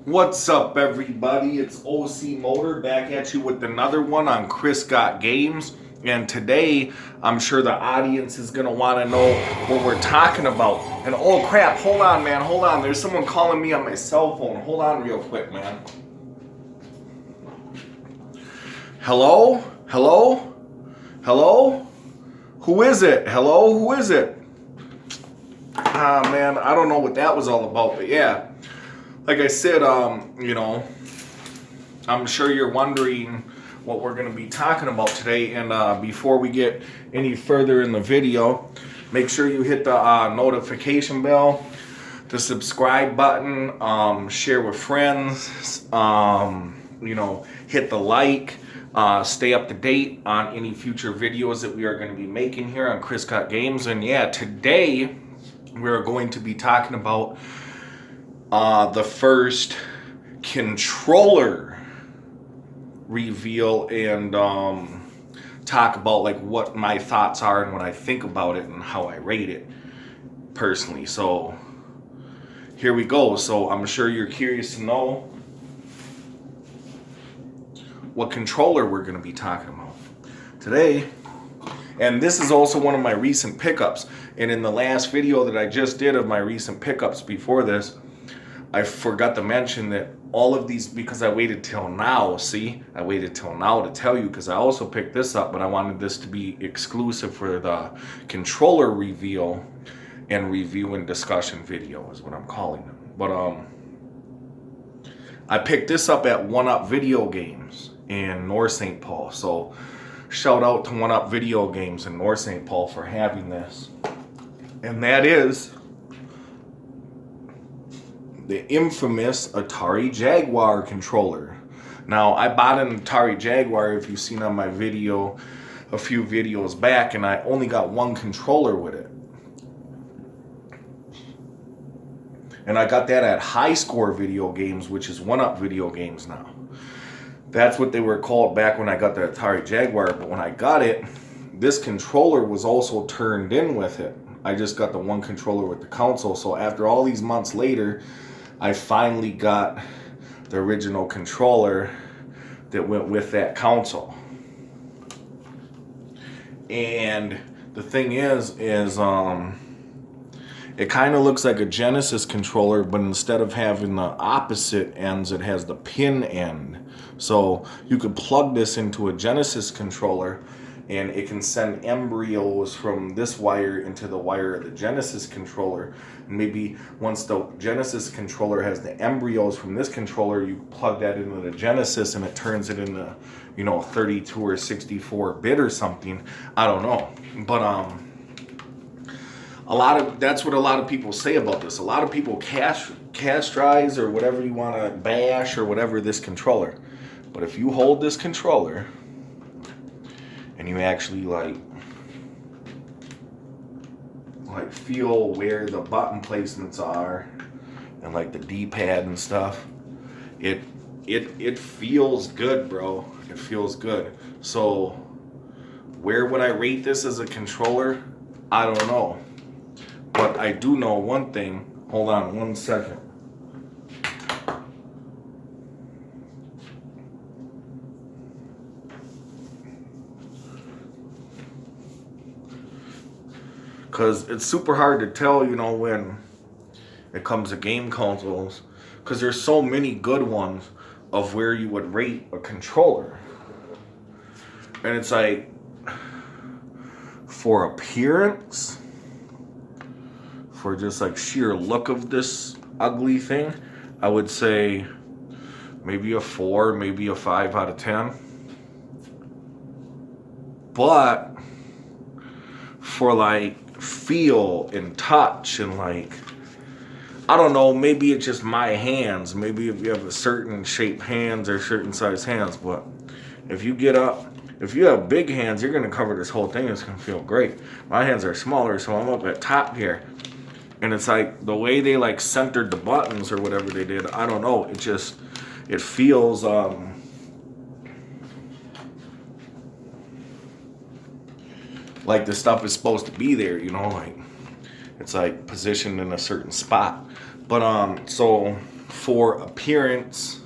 What's up, everybody? It's OC Motor back at you with another one on Chris Got Games. And today, I'm sure the audience is going to want to know what we're talking about. And oh crap, hold on, man, hold on. There's someone calling me on my cell phone. Hold on real quick, man. Hello? Hello? Hello? Who is it? Hello? Who is it? Ah, man, I don't know what that was all about, but yeah. Like I said, I'm sure you're wondering what we're going to be talking about today. And before we get any further in the video, make sure you hit the notification bell, the subscribe button, share with friends, hit the like, stay up to date on any future videos that we are going to be making here on Chris Got Games. And yeah, today we're going to be talking about the first controller reveal and talk about like what my thoughts are and what I think about it and how I rate it personally. So here we go. So I'm sure you're curious to know what controller we're going to be talking about today. And this is also one of my recent pickups. And in the last video that I just did of my recent pickups before this, I forgot to mention that all of these, because I waited till now, I waited till now to tell you, because I also picked this up, but I wanted this to be exclusive for the controller reveal and review and discussion video is what I'm calling them. But I picked this up at One Up Video Games in North St. Paul. So shout out to One Up Video Games in North St. Paul for having this. And that is the infamous Atari Jaguar controller. Now, I bought an Atari Jaguar, if you've seen on my video a few videos back, and I only got one controller with it. And I got that at High Score Video Games, which is One Up Video Games now. That's what they were called back when I got the Atari Jaguar, but when I got it, this controller was also turned in with it. I just got the one controller with the console, so after all these months later, I finally got the original controller that went with that console. And the thing is it kind of looks like a Genesis controller, but instead of having the opposite ends, it has the pin end. So you could plug this into a Genesis controller and it can send embryos from this wire into the wire of the Genesis controller. And maybe once the Genesis controller has the embryos from this controller, you plug that into the Genesis and it turns it into, 32 or 64 bit or something. I don't know. But that's what a lot of people say about this. A lot of people castrize or whatever you want to bash or whatever this controller. But if you hold this controller and you actually like feel where the button placements are and like the D-pad and stuff, it feels good, bro. It feels good. So where would I rate this as a controller? I don't know. But I do know one thing. Hold on one second. Because it's super hard to tell, when it comes to game consoles. Because there's so many good ones of where you would rate a controller. And it's like, for appearance, for just like sheer look of this ugly thing, I would say maybe a 4, maybe a 5 out of 10. But for like feel and touch and like, I don't know, maybe it's just my hands. Maybe if you have a certain shape hands or certain size hands, but if you have big hands, you're gonna cover this whole thing. It's gonna feel great. My hands are smaller, so I'm up at top here. And it's like the way they like centered the buttons or whatever they did, I don't know. It feels like the stuff is supposed to be there, like it's like positioned in a certain spot. But so For appearance,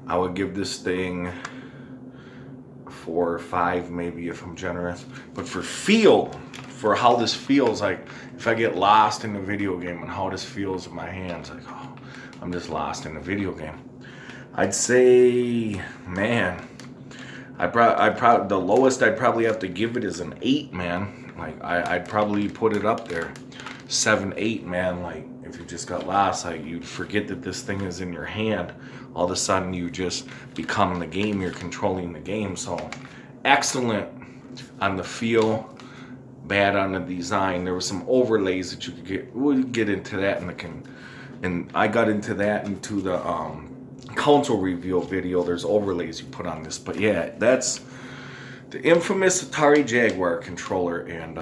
I would give this thing 4 or 5, maybe, if I'm generous. But for feel, for how this feels, like if I get lost in the video game and how this feels in my hands, like, oh, I'm just lost in the video game, I'd say, man, the lowest I'd probably have to give it is an 8, man. Like I'd probably put it up there, 7, 8, man. Like if you just got lost, like you'd forget that this thing is in your hand. All of a sudden you just become the game, you're controlling the game. So excellent on the feel, bad on the design. There were some overlays that you could get. We'll get into that and I got into that into the console reveal video. There's overlays you put on this, but yeah, that's the infamous Atari Jaguar controller, and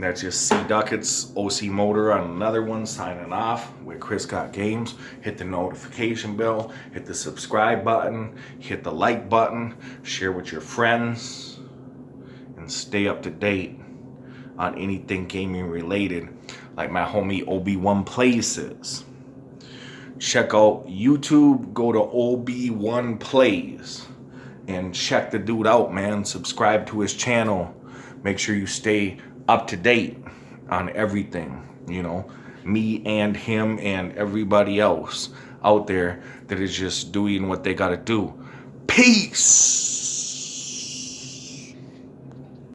that's just C. Duckett's OC Motor on another one, signing off with Chris Got Games. Hit the notification bell, hit the subscribe button, hit the like button, share with your friends, and stay up to date on anything gaming related, like my homie OB1 Plays is. Check out YouTube, go to OB1 Plays and check the dude out, man. Subscribe to his channel. Make sure you stay up to date on everything, you know, me and him and everybody else out there that is just doing what they gotta do. Peace.